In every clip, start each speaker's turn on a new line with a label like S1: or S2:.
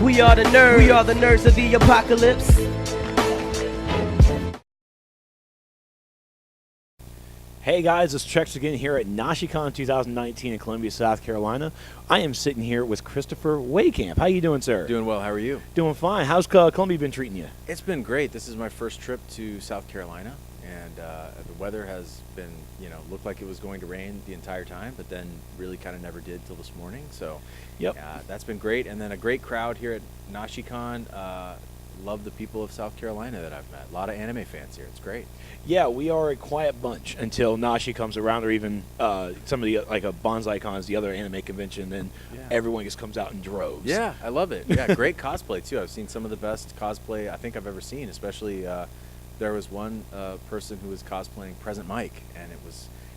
S1: We are the nerds. We are the nerds of the apocalypse.
S2: Hey guys, it's Trex again here at Nashicon 2019 in Columbia, South Carolina. I am sitting here with Christopher Wehkamp. How you doing, sir?
S3: Doing well. How are you?
S2: Doing fine. How's Columbia been treating you?
S3: It's been great. This is my first trip to South Carolina, and the weather has been, looked like it was going to rain the entire time, but then really kind of never did till this morning. So,
S2: yep,
S3: that's been great. And then a great crowd here at Nashicon. Love the people of South Carolina that I've met. A lot of anime fans here. It's great.
S2: Yeah, we are a quiet bunch until Nashi comes around, or even some of the like a Bonsai Cons, the other anime convention. Then everyone just comes out in droves.
S3: Yeah, I love it. Yeah, great cosplay too. I've seen some of the best cosplay I think I've ever seen. Especially there was one person who was cosplaying Present Mike, and it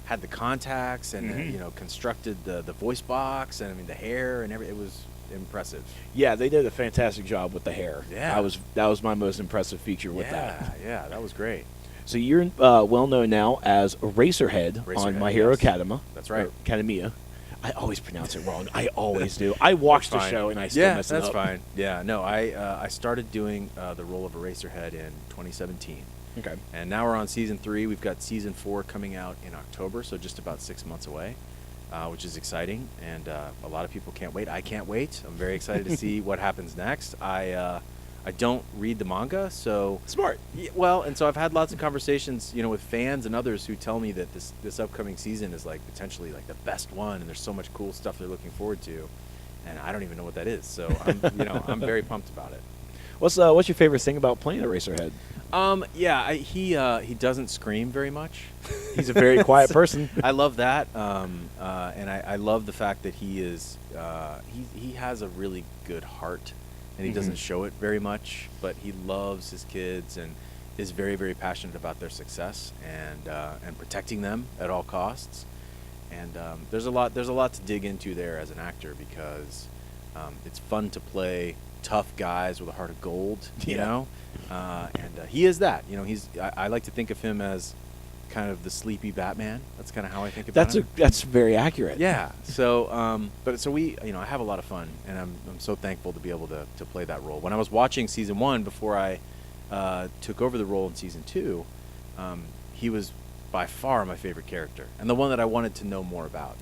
S3: had the contacts and constructed the voice box, and I mean the hair and everything. It was impressive.
S2: Yeah, they did a fantastic job with the hair.
S3: Yeah,
S2: that was my most impressive feature with that.
S3: Yeah, that was great.
S2: So you're well known now as Eraserhead on My Hero Academia.
S3: That's right.
S2: Academia. I always pronounce it wrong. I always do. I watched the show and I still mess it up.
S3: Yeah, that's fine. Yeah, no, I started doing the role of Eraserhead in 2017.
S2: Okay.
S3: And now we're on season 3. We've got season 4 coming out in October, so just about 6 months away, which is exciting. And a lot of people can't wait. I can't wait. I'm very excited to see what happens next. I don't read the manga, so
S2: smart.
S3: Well, and so I've had lots of conversations, with fans and others who tell me that this upcoming season is like potentially like the best one, and there's so much cool stuff they're looking forward to, and I don't even know what that is. So I'm, I'm very pumped about it.
S2: What's your favorite thing about playing Eraserhead?
S3: He doesn't scream very much.
S2: He's a very quiet person.
S3: I love that, and I love the fact that he is he has a really good heart. And he doesn't show it very much, but he loves his kids and is very, very passionate about their success and protecting them at all costs. And there's a lot to dig into there as an actor, because it's fun to play tough guys with a heart of gold, and he is that. I like to think of him as kind of the sleepy Batman. That's kind of how I think about him.
S2: That's very accurate.
S3: Yeah. So, we, I have a lot of fun, and I'm so thankful to be able to play that role. When I was watching season 1 before I took over the role in season 2, he was by far my favorite character, and the one that I wanted to know more about.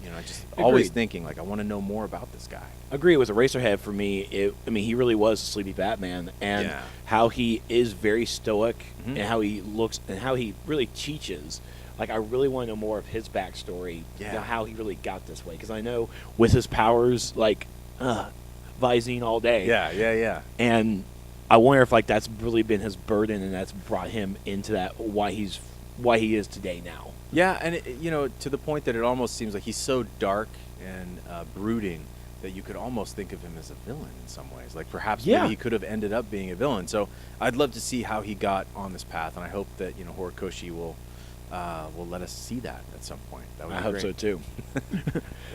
S3: Always thinking like I want to know more about this guy.
S2: Agree with Eraserhead for me. He really was a sleepy Batman, and how he is very stoic, and how he looks, and how he really teaches. Like, I really want to know more of his backstory, how he really got this way. Because I know with his powers, like, Visine all day.
S3: Yeah.
S2: And I wonder if that's really been his burden, and that's brought him into that why he is today now.
S3: Yeah, and to the point that it almost seems like he's so dark and brooding that you could almost think of him as a villain in some ways. Like perhaps maybe he could have ended up being a villain. So I'd love to see how he got on this path, and I hope that Horikoshi will let us see that at some point. That would be
S2: I hope
S3: great.
S2: so too.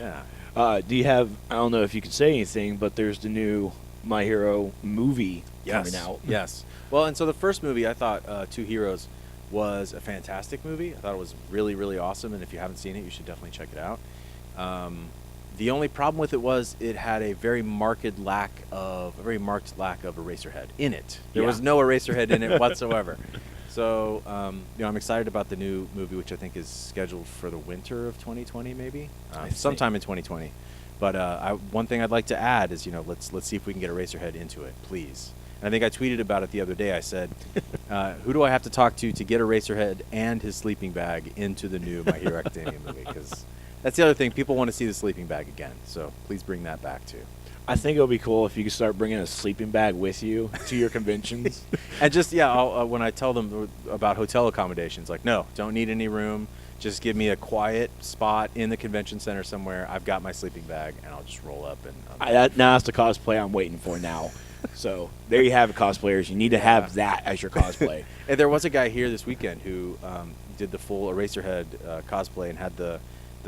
S3: Yeah.
S2: Do you have? I don't know if you could say anything, but there's the new My Hero movie coming out.
S3: Yes. Well, and so the first movie, I thought Two Heroes was a fantastic movie. I thought it was really, really awesome, and if you haven't seen it, you should definitely check it out. The only problem with it was it had a very marked lack of Eraserhead in it. There was no Eraserhead in it whatsoever. So, I'm excited about the new movie, which I think is scheduled for the winter of 2020, maybe sometime in 2020. But one thing I'd like to add is, let's see if we can get Eraserhead into it, please. And I think I tweeted about it the other day. I said, who do I have to talk to get Eraserhead and his sleeping bag into the new My Hero Academia movie? Because that's the other thing. People want to see the sleeping bag again. So please bring that back, too.
S2: I think it would be cool if you could start bringing a sleeping bag with you to your conventions.
S3: And just, I'll, when I tell them about hotel accommodations, like, no, don't need any room. Just give me a quiet spot in the convention center somewhere. I've got my sleeping bag, and I'll just roll up. And
S2: now that's the cosplay I'm waiting for now. So there you have it, cosplayers. You need to have that as your cosplay.
S3: And there was a guy here this weekend who did the full Eraserhead cosplay and had the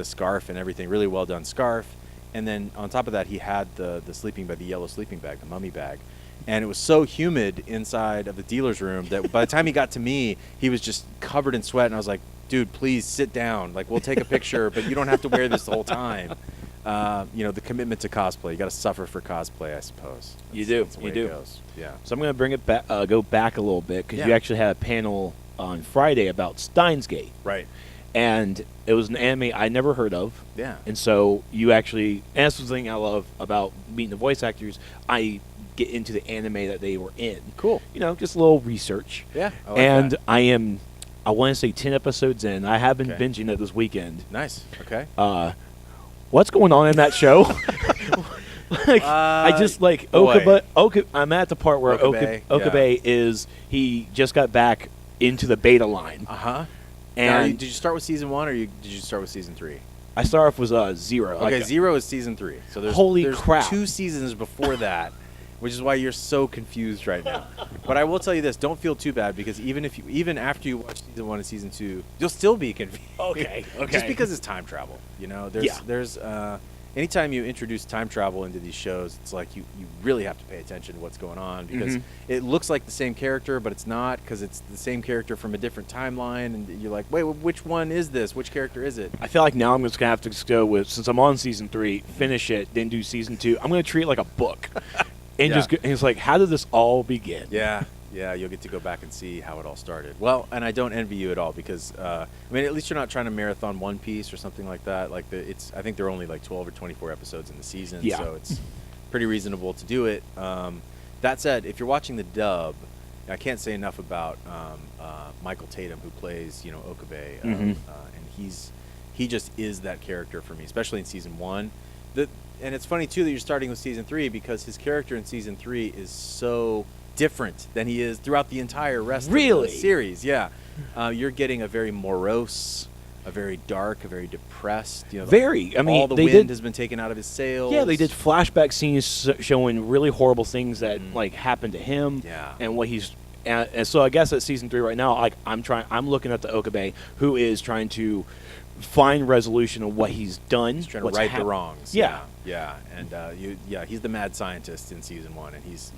S3: scarf and everything, really well done scarf. And then on top of that, he had the sleeping bag, the yellow sleeping bag, the mummy bag. And it was so humid inside of the dealer's room that by the time he got to me, he was just covered in sweat. And I was like, dude, please sit down. Like, we'll take a picture, but you don't have to wear this the whole time. the commitment to cosplay. You got to suffer for cosplay, I suppose.
S2: You do.
S3: That's the way
S2: You do.
S3: It goes. Yeah.
S2: So I'm going to bring it back, go back a little bit, because
S3: Yeah.
S2: you actually had a panel on Friday about Steins Gate.
S3: Right.
S2: And it was an anime I never heard of.
S3: Yeah.
S2: And so you actually, and that's the thing I love about meeting the voice actors. I get into the anime that they were in.
S3: Cool.
S2: Just a little research.
S3: Yeah. I like
S2: And
S3: that.
S2: I want to say 10 episodes in. I have been
S3: Okay.
S2: binging it this weekend.
S3: Nice. Okay.
S2: What's going on in that show? I just
S3: boy.
S2: I'm at the part where
S3: Okabe,
S2: Okabe is, he just got back into the beta line.
S3: Uh-huh.
S2: And
S3: did you start with season 1 or did you start with season 3?
S2: I started off with 0.
S3: Okay, 0 is season 3. So there's
S2: Holy crap.
S3: 2 seasons before that, which is why you're so confused right now. But I will tell you this: don't feel too bad, because even after you watch season 1 and season 2, you'll still be confused.
S2: Okay.
S3: Just because it's time travel, there's anytime you introduce time travel into these shows, it's like you really have to pay attention to what's going on, because it looks like the same character, but it's not, because it's the same character from a different timeline, and you're like, wait, which one is this? Which character is it?
S2: I feel like now I'm just going to have to go with, since I'm on season 3, finish it, then do season 2. I'm going to treat it like a book. And
S3: Yeah.
S2: and it's like, how did this all begin?
S3: Yeah, you'll get to go back and see how it all started. Well, and I don't envy you at all, because at least you're not trying to marathon One Piece or something like that. I think there are only like 12 or 24 episodes in the season,
S2: Yeah.
S3: so it's pretty reasonable to do it. That said, if you're watching the dub, I can't say enough about Michael Tatum, who plays Okabe, and he just is that character for me, especially in season 1. And it's funny too that you're starting with season 3, because his character in season 3 is so different than he is throughout the entire rest of the series. Yeah, you're getting a very morose, a very dark, a very depressed. All the wind has been taken out of his sails.
S2: Yeah, they did flashback scenes showing really horrible things that happened to him.
S3: Yeah.
S2: And what he's and so I guess at season 3 right now, I'm looking at the Okabe, who is trying to find resolution of what he's done.
S3: He's trying to right the wrongs.
S2: Yeah.
S3: And he's the mad scientist in season 1, and he's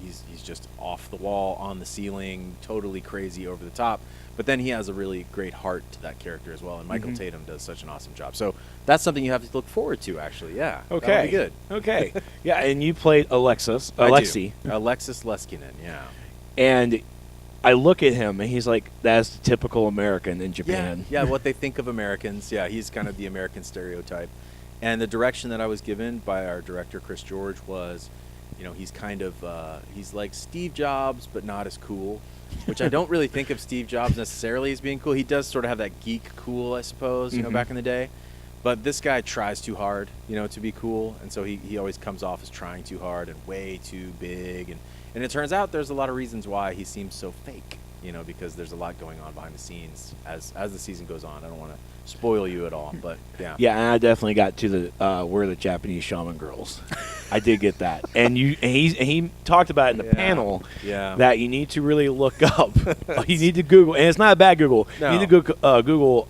S3: just off the wall, on the ceiling, totally crazy, over the top. But then he has a really great heart to that character as well, and Michael Tatum does such an awesome job. So that's something you have to look forward to, actually. Yeah.
S2: Okay.
S3: That'll be good.
S2: Okay. Yeah, and you played Alexis
S3: Alexis Leskinen. Yeah.
S2: And I look at him, and he's like, that's the typical American in Japan.
S3: Yeah, what they think of Americans. Yeah, he's kind of the American stereotype. And the direction that I was given by our director, Chris George, was, he's kind of, he's like Steve Jobs, but not as cool, which I don't really think of Steve Jobs necessarily as being cool. He does sort of have that geek cool, I suppose, back in the day. But this guy tries too hard, to be cool. And so he always comes off as trying too hard and way too big. And it turns out there's a lot of reasons why he seems so fake, because there's a lot going on behind the scenes as the season goes on. I don't want to spoil you at all, but yeah.
S2: Yeah, and I definitely got to the we're the Japanese shaman girls. I did get that, and he talked about it in the panel.
S3: Yeah.
S2: That you need to really look up. You need to Google, and it's not a bad Google.
S3: No.
S2: You need to Google.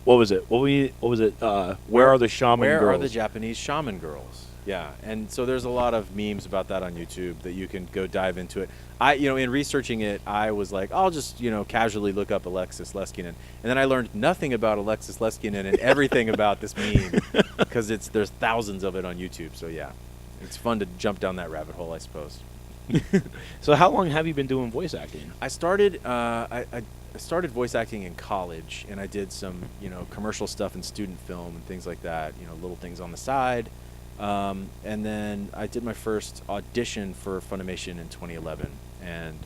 S2: What was it? What was it? Where are the shaman girls?
S3: Where are the Japanese shaman girls? Yeah, and so there's a lot of memes about that on YouTube that you can go dive into it. In researching it, I was like, I'll just, casually look up Alexis Leskinen. And then I learned nothing about Alexis Leskinen and everything about this meme, because there's thousands of it on YouTube. So yeah, it's fun to jump down that rabbit hole, I suppose.
S2: So how long have you been doing voice acting?
S3: I started I started voice acting in college, and I did some, commercial stuff in student film and things like that, little things on the side. And then I did my first audition for Funimation in 2011, and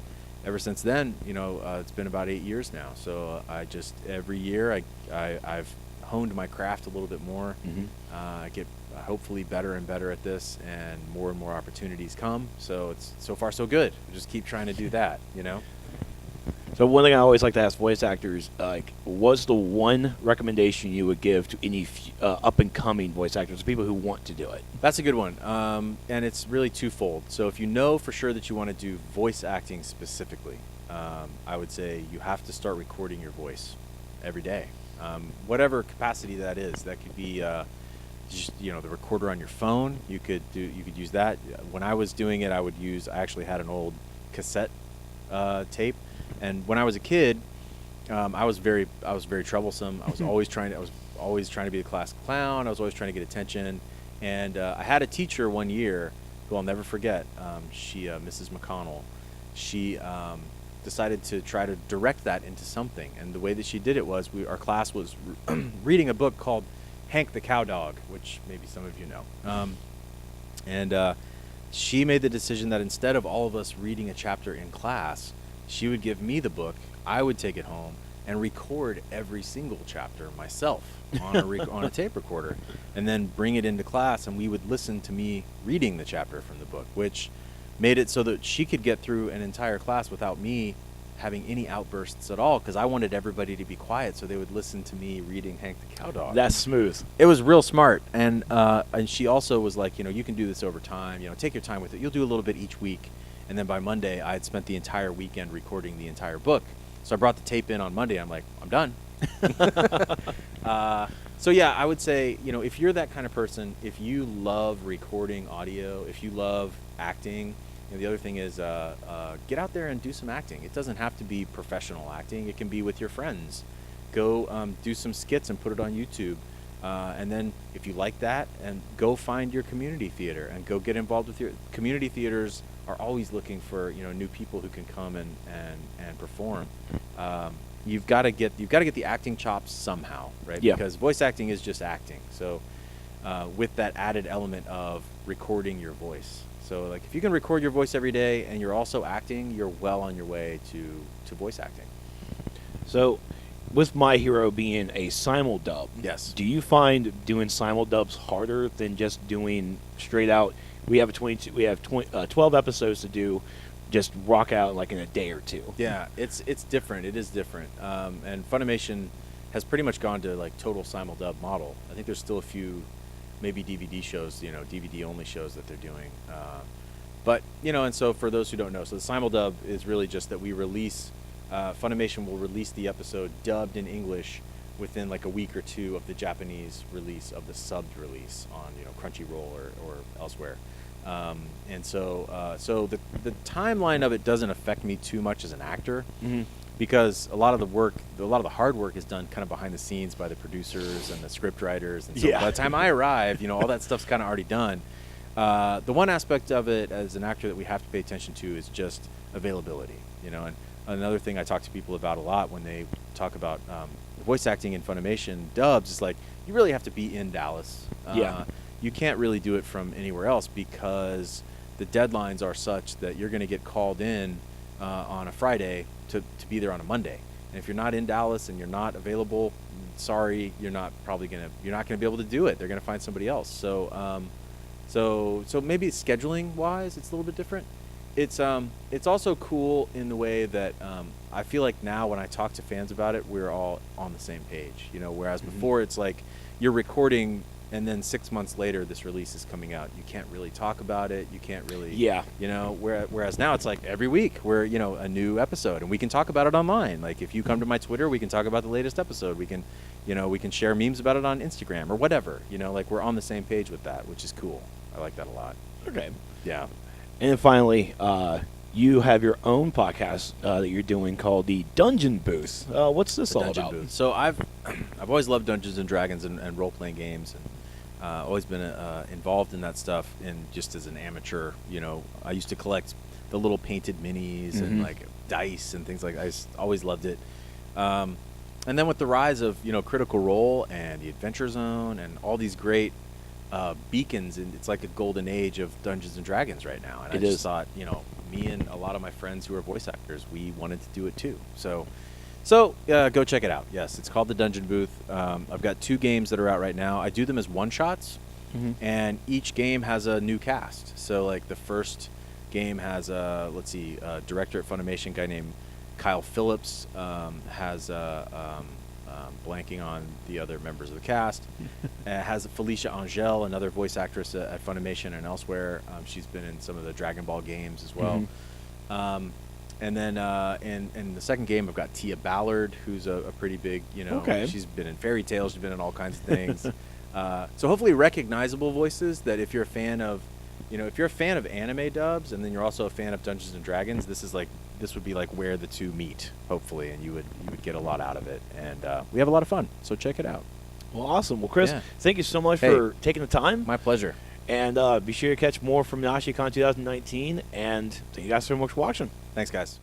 S3: ever since then, it's been about 8 years now. So I just every year I've honed my craft a little bit more. I get hopefully better and better at this, and more opportunities come. So it's so far so good. Just keep trying to do that.
S2: So one thing I always like to ask voice actors, what's the one recommendation you would give to any up-and-coming voice actors, people who want to do it?
S3: That's a good one, and it's really twofold. So if you know for sure that you want to do voice acting specifically, I would say you have to start recording your voice every day, whatever capacity that is. That could be just, the recorder on your phone. You could use that. When I was doing it, I actually had an old cassette tape. And when I was a kid, I was very troublesome. I was always trying to be the class clown. I was always trying to get attention, And I had a teacher one year who I'll never forget. Mrs. McConnell, she decided to try to direct that into something. And the way that she did it was our class was reading a book called Hank the Cowdog, which maybe some of you know. And she made the decision that instead of all of us reading a chapter in class, she would give me the book, I would take it home, and record every single chapter myself on on a tape recorder, and then bring it into class, and we would listen to me reading the chapter from the book, which made it so that she could get through an entire class without me having any outbursts at all, because I wanted everybody to be quiet so they would listen to me reading Hank the Cowdog.
S2: That's smooth.
S3: It was real smart, and she also was like, you can do this over time. Take your time with it. You'll do a little bit each week, and then by Monday, I had spent the entire weekend recording the entire book. So I brought the tape in on Monday. I'm like, I'm done. So yeah, I would say, if you're that kind of person, if you love recording audio, if you love acting, the other thing is get out there and do some acting. It doesn't have to be professional acting. It can be with your friends. Go do some skits and put it on YouTube. And then if you like that, and go find your community theater and go get involved with your community theaters. Are always looking for new people who can come and perform. You've got to get the acting chops somehow, right?
S2: Yeah.
S3: Because voice acting is just acting. So with that added element of recording your voice. So like if you can record your voice every day and you're also acting, you're well on your way to voice acting.
S2: So with My Hero being a simuldub,
S3: yes.
S2: Do you find doing simuldubs harder than just doing straight out? We have 12 episodes to do, just rock out like in a day or two.
S3: Yeah, it's different. It is different. And Funimation has pretty much gone to like total simuldub model. I think there's still a few, maybe DVD shows, DVD only shows that they're doing. But and so for those who don't know, so the simuldub is really just that we release. Funimation will release the episode dubbed in English within like a week or two of the Japanese release of the subbed release on Crunchyroll or elsewhere. And so the timeline of it doesn't affect me too much as an actor, because a lot of the hard work is done kind of behind the scenes by the producers and the script writers. And so by the time I arrive, all that stuff's kind of already done. The one aspect of it as an actor that we have to pay attention to is just availability, and another thing I talk to people about a lot when they talk about voice acting in Funimation dubs is like, you really have to be in Dallas. You can't really do it from anywhere else because the deadlines are such that you're going to get called in on a Friday to be there on a Monday. And if you're not in Dallas and you're not available, sorry, you're not going to be able to do it. They're going to find somebody else. So maybe scheduling wise, it's a little bit different. It's also cool in the way that I feel like now when I talk to fans about it, we're all on the same page. Whereas before it's like you're recording and then 6 months later this release is coming out. You can't really talk about it. You can't really whereas now it's like every week we're a new episode and we can talk about it online. Like if you come to my Twitter, we can talk about the latest episode. We can share memes about it on Instagram or whatever. Like we're on the same page with that, which is cool. I like that a lot.
S2: Okay.
S3: Yeah.
S2: And then finally, you have your own podcast that you're doing called the Dungeon Booth. What's this all about?
S3: Booth. So I've always loved Dungeons and Dragons and role playing games, and always been involved in that stuff. And just as an amateur, I used to collect the little painted minis and like dice and things like that. I just always loved it. And then with the rise of Critical Role and the Adventure Zone and all these great beacons, and it's like a golden age of Dungeons and Dragons right now. And I just thought, me and a lot of my friends who are voice actors, we wanted to do it too. So go check it out. Yes, it's called the Dungeon Booth. I've got 2 games that are out right now. I do them as one-shots, and each game has a new cast. So like the first game has a director at Funimation, a guy named Kyle Phillips, has blanking on the other members of the cast. Has Felicia Angel, another voice actress at Funimation and elsewhere. She's been in some of the Dragon Ball games as well. And then in the second game, I've got Tia Ballard, who's a pretty big, she's been in Fairy Tail, she's been in all kinds of things. So hopefully recognizable voices that if you're a fan of, anime dubs and then you're also a fan of Dungeons and Dragons, this would be like where the two meet, hopefully, and you would get a lot out of it. And we have a lot of fun, so check it out.
S2: Well, awesome. Well, Chris,
S3: Yeah.
S2: thank you so much
S3: Hey.
S2: for taking the time.
S3: My pleasure.
S2: And be sure to catch more from Nashicon 2019. And thank you guys so much for watching.
S3: Thanks, guys.